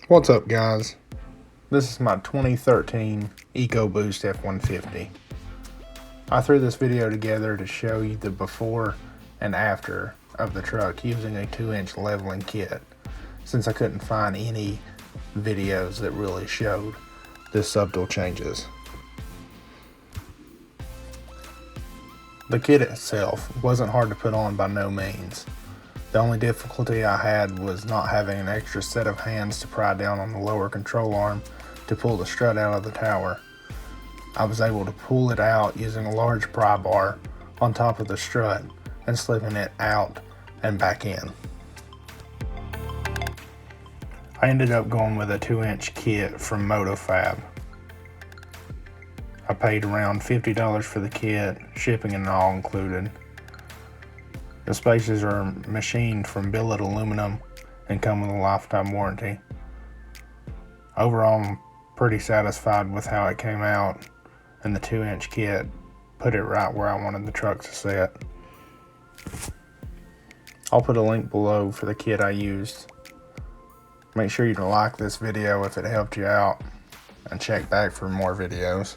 What's up, guys? This is my 2013 Ecoboost F-150. I threw this video together to show you the before and after of the truck using a 2-inch leveling kit, since I couldn't find any videos that really showed the subtle changes. The kit itself wasn't hard to put on by no means. The only difficulty I had was not having an extra set of hands to pry down on the lower control arm to pull the strut out of the tower. I was able to pull it out using a large pry bar on top of the strut and slipping it out and back in. I ended up going with a 2-inch kit from MotoFab. I paid around $50 for the kit, shipping and all included. The spacers are machined from billet aluminum and come with a lifetime warranty. Overall, I'm pretty satisfied with how it came out, and the 2-inch kit put it right where I wanted the truck to sit. I'll put a link below for the kit I used. Make sure you like this video if it helped you out, and check back for more videos.